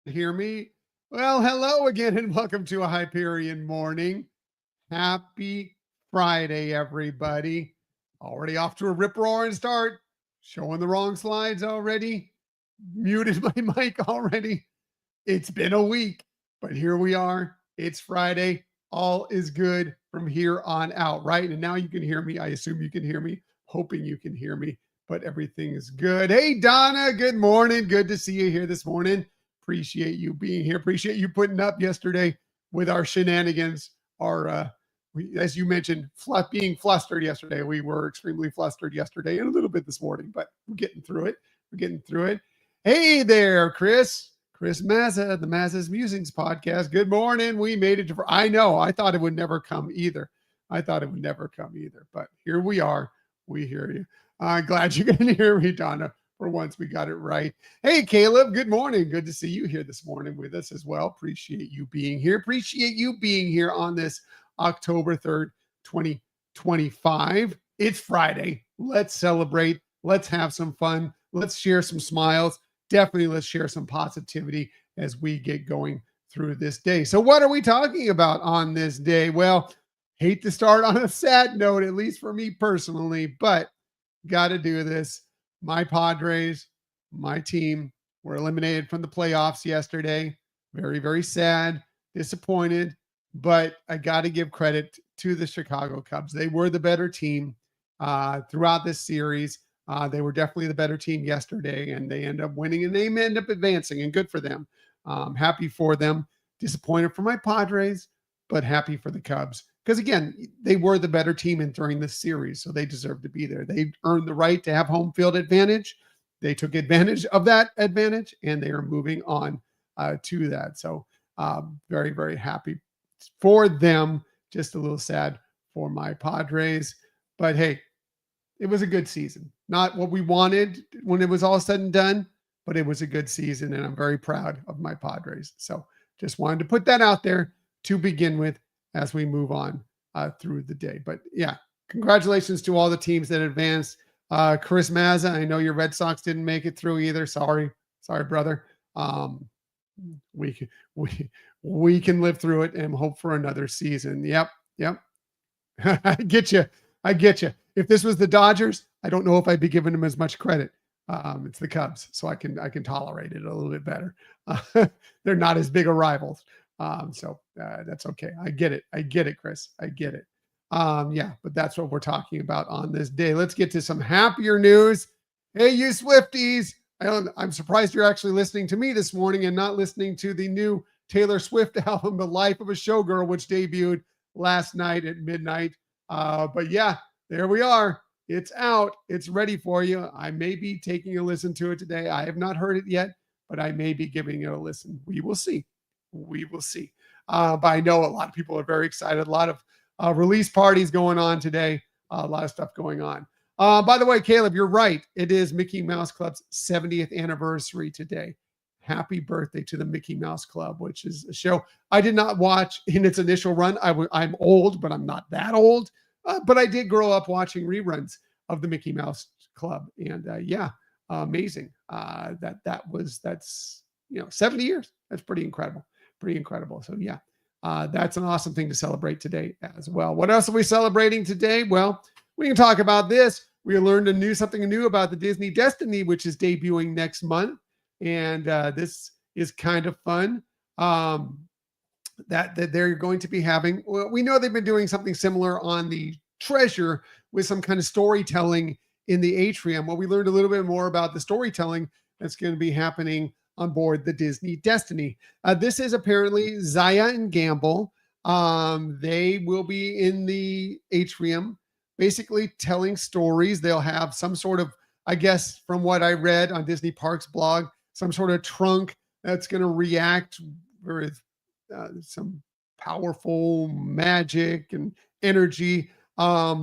Hear me? Well, hello again and welcome to a Hyperion morning. Happy Friday, everybody. Already off to a rip roaring start. Showing the wrong slides already. Muted my mic already. It's been a week, but here we are. It's Friday. All is good from here on out, right? And now you can hear me. I assume you can hear me, hoping you can hear me, but everything is good. Hey, Donna, good morning. Good to see you here this morning. Appreciate you being here. Appreciate you putting up yesterday with our shenanigans. As you mentioned, being flustered yesterday. We were extremely flustered yesterday and a little bit this morning, but we're getting through it. We're getting through it. Hey there, Chris. Chris Mazza, the Mazza's Musings podcast. Good morning. We made it to, I know, I thought it would never come either. But here we are. We hear you. Glad you can hear me, Donna. For once, we got it right. Hey, Caleb, good morning. Good to see you here this morning with us as well. Appreciate you being here. Appreciate you being here on this October 3rd, 2025. It's Friday. Let's celebrate. Let's have some fun. Let's share some smiles. Definitely let's share some positivity as we get going through this day. So what are we talking about on this day? Well, hate to start on a sad note, at least for me personally, but got to do this. My Padres, my team, were eliminated from the playoffs yesterday. Very, very sad, disappointed, but I got to give credit to the Chicago Cubs. They were the better team throughout this series. They were definitely the better team yesterday, and they end up winning, and they end up advancing, and good for them. Happy for them. Disappointed for my Padres, but happy for the Cubs. Because, again, they were the better team during this series, so they deserve to be there. They earned the right to have home field advantage. They took advantage of that advantage, and they are moving on to that. So very, very happy for them. Just a little sad for my Padres. But, hey, it was a good season. Not what we wanted when it was all said and done, but it was a good season, and I'm very proud of my Padres. So just wanted to put that out there to begin with as we move on through the day. But yeah, congratulations to all the teams that advanced. Chris Mazza, I know your Red Sox didn't make it through either. Sorry, brother. We can live through it and hope for another season. Yep. I get you. If this was the Dodgers, I don't know if I'd be giving them as much credit. It's the Cubs, so I can tolerate it a little bit better. They're not as big a rivals, so that's okay. I get it, Chris. I get it. But that's what we're talking about on this day. Let's get to some happier news. Hey, you Swifties! I'm surprised you're actually listening to me this morning and not listening to the new Taylor Swift album, "The Life of a Showgirl," which debuted last night at midnight. But yeah, there we are. It's out. It's ready for you. I may be taking a listen to it today. I have not heard it yet, but I may be giving it a listen. We will see. But I know a lot of people are very excited. A lot of release parties going on today. A lot of stuff going on. By the way, Caleb, you're right. It is Mickey Mouse Club's 70th anniversary today. Happy birthday to the Mickey Mouse Club, which is a show I did not watch in its initial run. I'm old, but I'm not that old. But I did grow up watching reruns of the Mickey Mouse Club, and amazing. That's 70 years. That's pretty incredible. So yeah, that's an awesome thing to celebrate today as well. What else are we celebrating today? Well, we can talk about this. We learned something new about the Disney Destiny, which is debuting next month, and this is kind of fun. That they're going to be having. Well, we know they've been doing something similar on the Treasure with some kind of storytelling in the atrium. Well, we learned a little bit more about the storytelling that's going to be happening on board the Disney Destiny. This is apparently Zaya and Gamble. They will be in the atrium, basically telling stories. They'll have some sort of, I guess, from what I read on Disney Parks blog, some sort of trunk that's going to react with some powerful magic and energy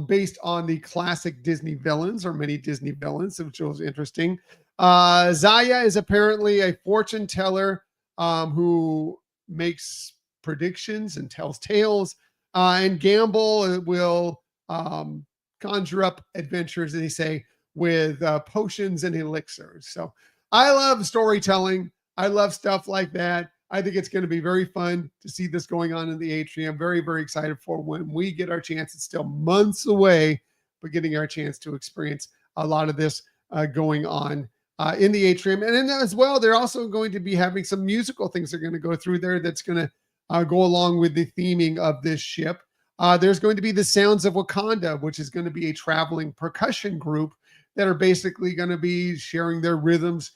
based on the classic Disney villains or many Disney villains, which was interesting. Zaya is apparently a fortune teller who makes predictions and tells tales, and Gamble will conjure up adventures, they say, with potions and elixirs. So I love storytelling. I love stuff like that. I think it's going to be very fun to see this going on in the atrium. Very, very excited for when we get our chance. It's still months away, but getting our chance to experience a lot of this going on in the atrium. And then as well, they're also going to be having some musical things they're going to go through there that's going to go along with the theming of this ship. There's going to be the Sounds of Wakanda, which is going to be a traveling percussion group that are basically going to be sharing their rhythms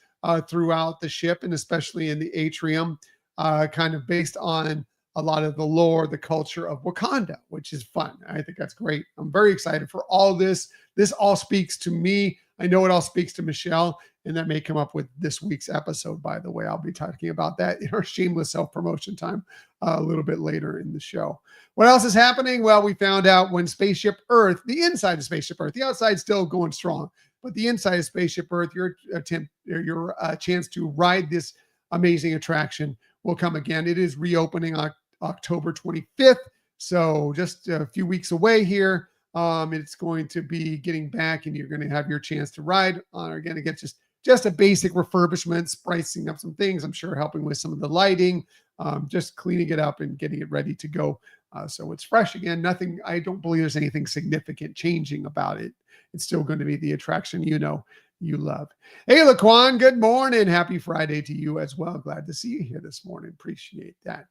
throughout the ship and especially in the atrium, kind of based on a lot of the lore, the culture of Wakanda, which is fun. I think that's great. I'm very excited for all this. This all speaks to me. I know it all speaks to Michelle, and that may come up with this week's episode, by the way. I'll be talking about that in our shameless self-promotion time a little bit later in the show. What else is happening? Well, we found out when Spaceship Earth, the inside of Spaceship Earth, the outside's still going strong, but the inside of Spaceship Earth, your chance to ride this amazing attraction will come again. It is reopening on October 25th, so just a few weeks away here. It's going to be getting back, and you're going to have your chance to ride on. Again, just a basic refurbishment, spicing up some things. I'm sure helping with some of the lighting, just cleaning it up and getting it ready to go. So it's fresh again. Nothing. I don't believe there's anything significant changing about it. It's still going to be the attraction you love. Hey, Laquan, good morning. Happy Friday to you as well. Glad to see you here this morning. Appreciate that.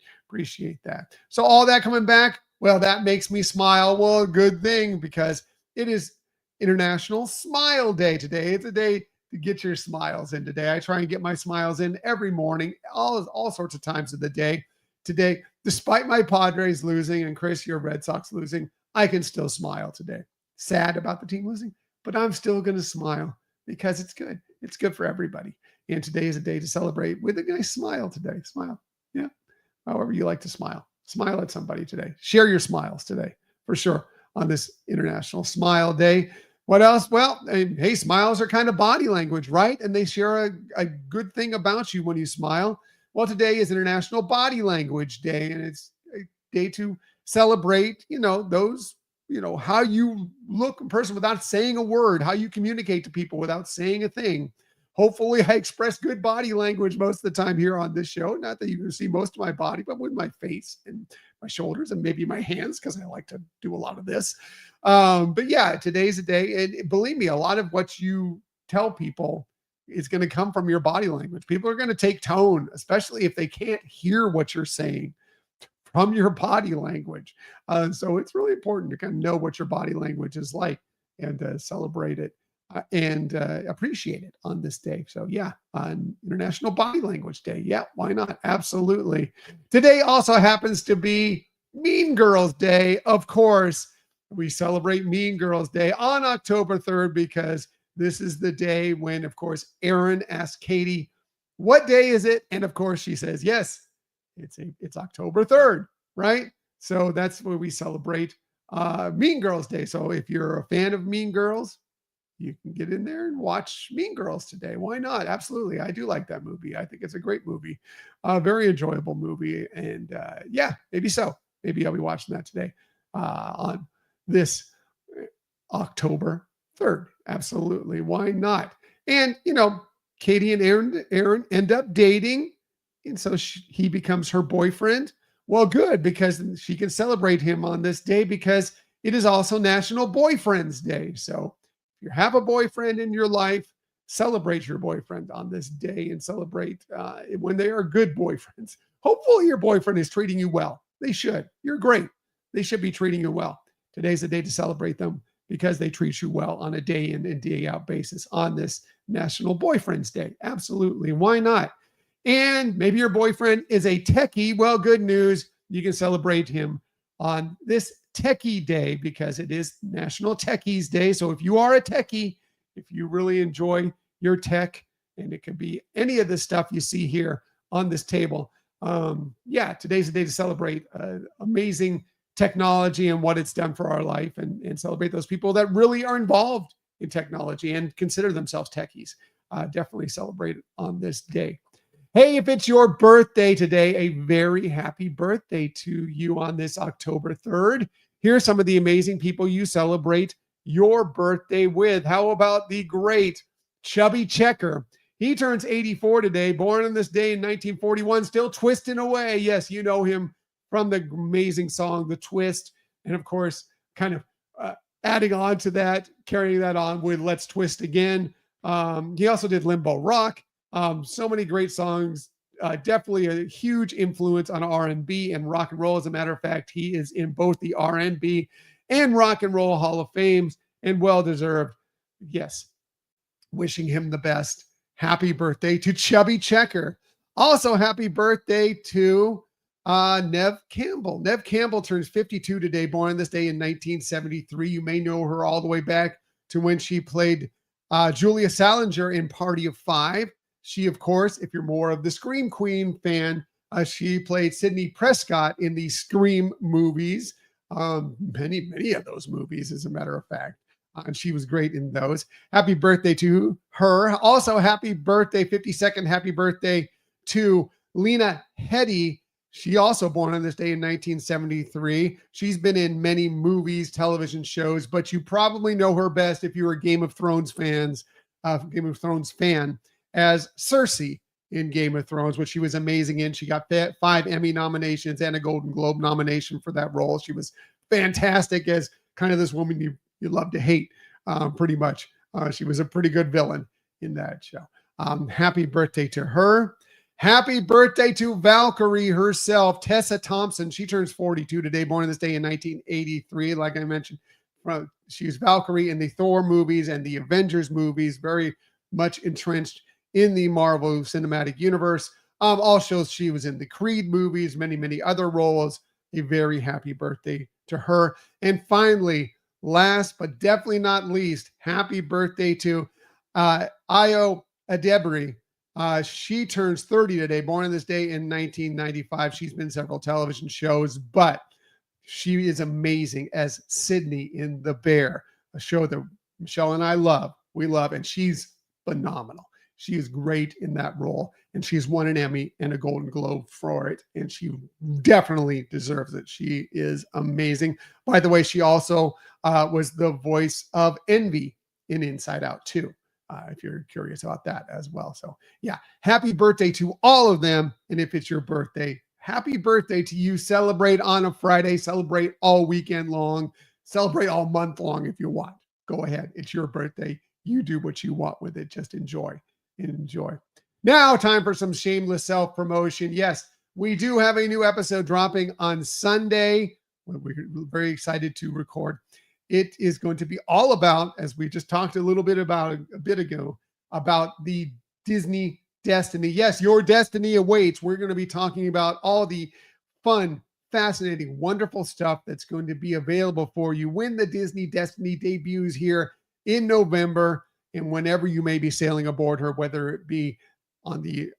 So all that coming back, well, that makes me smile. Well, good thing, because it is International Smile Day today. It's a day to get your smiles in today. I try and get my smiles in every morning, all sorts of times of the day. Today, despite my Padres losing and Chris, your Red Sox losing, I can still smile today. Sad about the team losing, but I'm still going to smile because it's good. It's good for everybody. And today is a day to celebrate with a nice smile today. Smile. Yeah. However you like to smile. Smile at somebody today. Share your smiles today, for sure, on this International Smile Day. What else? Well, hey, smiles are kind of body language, right? And they share a good thing about you when you smile. Well, today is International Body Language Day, and it's a day to celebrate, those, how you look in person without saying a word, how you communicate to people without saying a thing. Hopefully I express good body language most of the time here on this show. Not that you can see most of my body, but with my face and my shoulders and maybe my hands, because I like to do a lot of this. But yeah, today's a day. And believe me, a lot of what you tell people is going to come from your body language. People are going to take tone, especially if they can't hear what you're saying, from your body language. So it's really important to kind of know what your body language is like and celebrate it and appreciate it on this day. So yeah, on International Body Language Day. Yeah, why not? Absolutely. Today also happens to be Mean Girls Day. Of course, we celebrate Mean Girls Day on October 3rd because this is the day when, of course, Aaron asked Katie, what day is it? And of course, she says, yes, it's October 3rd, right? So that's where we celebrate Mean Girls Day. So if you're a fan of Mean Girls, you can get in there and watch Mean Girls today. Why not? Absolutely. I do like that movie. I think it's a great movie, very enjoyable movie. And yeah, maybe so. Maybe I'll be watching that today on this October 3rd. Absolutely. Why not? And, Katie and Aaron end up dating. And so he becomes her boyfriend. Well, good, because she can celebrate him on this day because it is also National Boyfriend's Day. So if you have a boyfriend in your life, celebrate your boyfriend on this day and celebrate when they are good boyfriends. Hopefully your boyfriend is treating you well. They should. You're great. They should be treating you well. Today's the day to celebrate them because they treat you well on a day in and day out basis on this National Boyfriend's Day. Absolutely. Why not? And maybe your boyfriend is a techie. Well, good news. You can celebrate him on this Techie Day because it is National Techies Day. So if you are a techie, if you really enjoy your tech, and it could be any of the stuff you see here on this table, yeah, today's the day to celebrate amazing technology and what it's done for our life, and celebrate those people that really are involved in technology and consider themselves techies. Definitely celebrate it on this day. Hey, if it's your birthday today, a very happy birthday to you on this October 3rd. Here are some of the amazing people you celebrate your birthday with. How about the great Chubby Checker? He turns 84 today, born on this day in 1941, still twisting away. Yes, you know him from the amazing song, The Twist. And of course, kind of adding on to that, carrying that on with Let's Twist Again. He also did Limbo Rock. So many great songs. Definitely a huge influence on R&B and rock and roll. As a matter of fact, he is in both the R&B and Rock and Roll Hall of Fames, and well deserved. Yes, wishing him the best. Happy birthday to Chubby Checker. Also, happy birthday to Nev Campbell. Nev Campbell turns 52 today, born this day in 1973. You may know her all the way back to when she played Julia Salinger in Party of Five. She, of course, if you're more of the Scream Queen fan, she played Sidney Prescott in the Scream movies. Many of those movies, as a matter of fact. And she was great in those. Happy birthday to her. Also, happy birthday, 52nd happy birthday to Lena Headey. She also born on this day in 1973. She's been in many movies, television shows, but you probably know her best if you're a Game of Thrones fan, as Cersei in Game of Thrones, which she was amazing in. She got 5 Emmy nominations and a Golden Globe nomination for that role. She was fantastic as kind of this woman you love to hate, pretty much. She was a pretty good villain in that show. Happy birthday to her. Happy birthday to Valkyrie herself, Tessa Thompson. She turns 42 today, born on this day in 1983. Like I mentioned, she was Valkyrie in the Thor movies and the Avengers movies, very much entrenched in the Marvel Cinematic Universe. Also, she was in the Creed movies, many other roles. A very happy birthday to her. And finally, last but definitely not least, happy birthday to Ayo Edebiri. She turns 30 today, born on this day in 1995. She's been in several television shows, but she is amazing as Sydney in The Bear, a show that Michelle and I love. We love, and she's phenomenal. She is great in that role, and she's won an Emmy and a Golden Globe for it, and she definitely deserves it. She is amazing. By the way, she also was the voice of Envy in Inside Out 2, if you're curious about that as well. So yeah, happy birthday to all of them. And if it's your birthday, happy birthday to you. Celebrate on a Friday, celebrate all weekend long, celebrate all month long if you want. Go ahead. It's your birthday. You do what you want with it. Just enjoy. Now, time for some shameless self-promotion. Yes, we do have a new episode dropping on Sunday. We're very excited to record. It is going to be all about, as we just talked a little bit about a bit ago, about the Disney Destiny. Yes, your destiny awaits. We're going to be talking about all the fun, fascinating, wonderful stuff that's going to be available for you when the Disney Destiny debuts here in November, and whenever you may be sailing aboard her, whether it be on the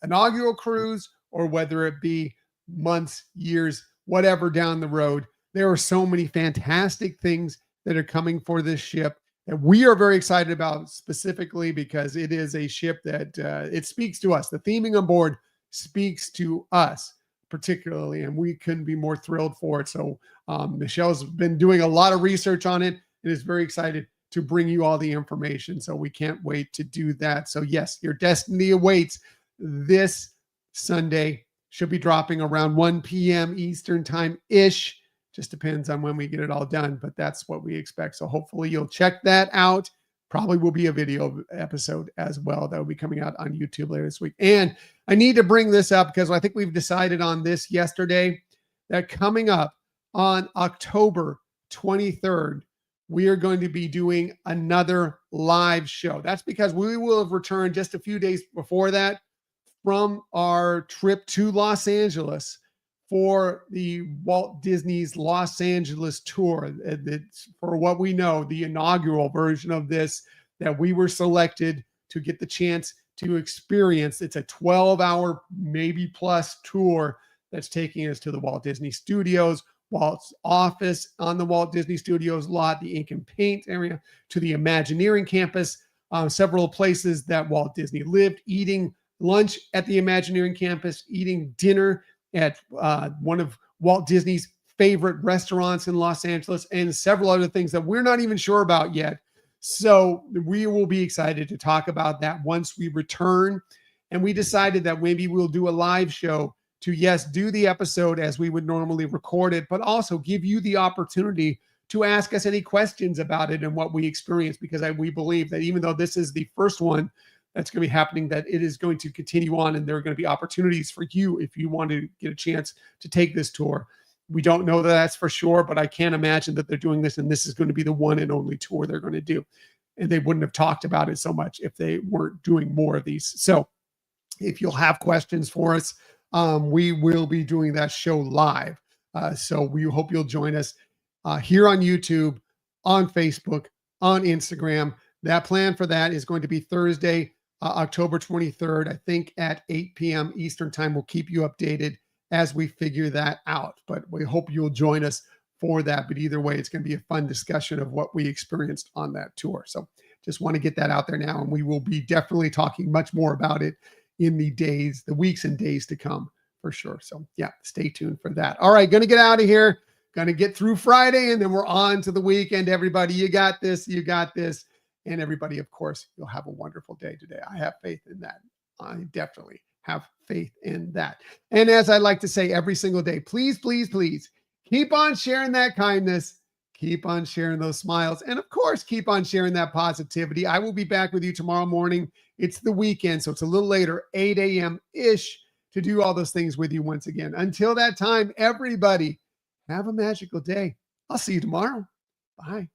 inaugural cruise or whether it be months, years, whatever down the road. There are so many fantastic things that are coming for this ship that we are very excited about, specifically because it is a ship that it speaks to us. The theming on board speaks to us particularly, and we couldn't be more thrilled for it. So Michelle's been doing a lot of research on it and is very excited to bring you all the information. So we can't wait to do that. So yes, your destiny awaits this Sunday. Should be dropping around 1 p.m. Eastern time-ish. Just depends on when we get it all done, but that's what we expect. So hopefully you'll check that out. Probably will be a video episode as well that will be coming out on YouTube later this week. And I need to bring this up because I think we've decided on this yesterday that coming up on October 23rd, we are going to be doing another live show. That's because we will have returned just a few days before that from our trip to Los Angeles for the Walt Disney's Los Angeles tour. It's, for what we know, the inaugural version of this that we were selected to get the chance to experience. It's a 12-hour, maybe plus tour that's taking us to the Walt Disney Studios, Walt's office on the Walt Disney Studios lot, the ink and paint area, to the Imagineering campus, several places that Walt Disney lived, eating lunch at the Imagineering campus, eating dinner at one of Walt Disney's favorite restaurants in Los Angeles, and several other things that we're not even sure about yet. So we will be excited to talk about that once we return. And we decided that maybe we'll do a live show to, yes, do the episode as we would normally record it, but also give you the opportunity to ask us any questions about it and what we experienced, because we believe that even though this is the first one that's going to be happening, that it is going to continue on, and there are going to be opportunities for you if you want to get a chance to take this tour. We don't know that that's for sure, but I can't imagine that they're doing this and this is going to be the one and only tour they're going to do. And they wouldn't have talked about it so much if they weren't doing more of these. So if you'll have questions for us, we will be doing that show live. So we hope you'll join us here on YouTube, on Facebook, on Instagram. That plan for that is going to be Thursday, October 23rd, I think at 8 p.m. Eastern time. We'll keep you updated as we figure that out, but we hope you'll join us for that. But either way, it's going to be a fun discussion of what we experienced on that tour. So just want to get that out there now, and we will be definitely talking much more about it in the weeks and days to come for sure. So yeah, stay tuned for that. All right, going to get out of here. Going to get through Friday, and then we're on to the weekend. Everybody, you got this. You got this. And everybody, of course, you'll have a wonderful day today. I have faith in that. I definitely have faith in that. And as I like to say every single day, please, please, please keep on sharing that kindness. Keep on sharing those smiles. And of course, keep on sharing that positivity. I will be back with you tomorrow morning. It's the weekend, so it's a little later, 8 a.m.-ish, to do all those things with you once again. Until that time, everybody, have a magical day. I'll see you tomorrow. Bye.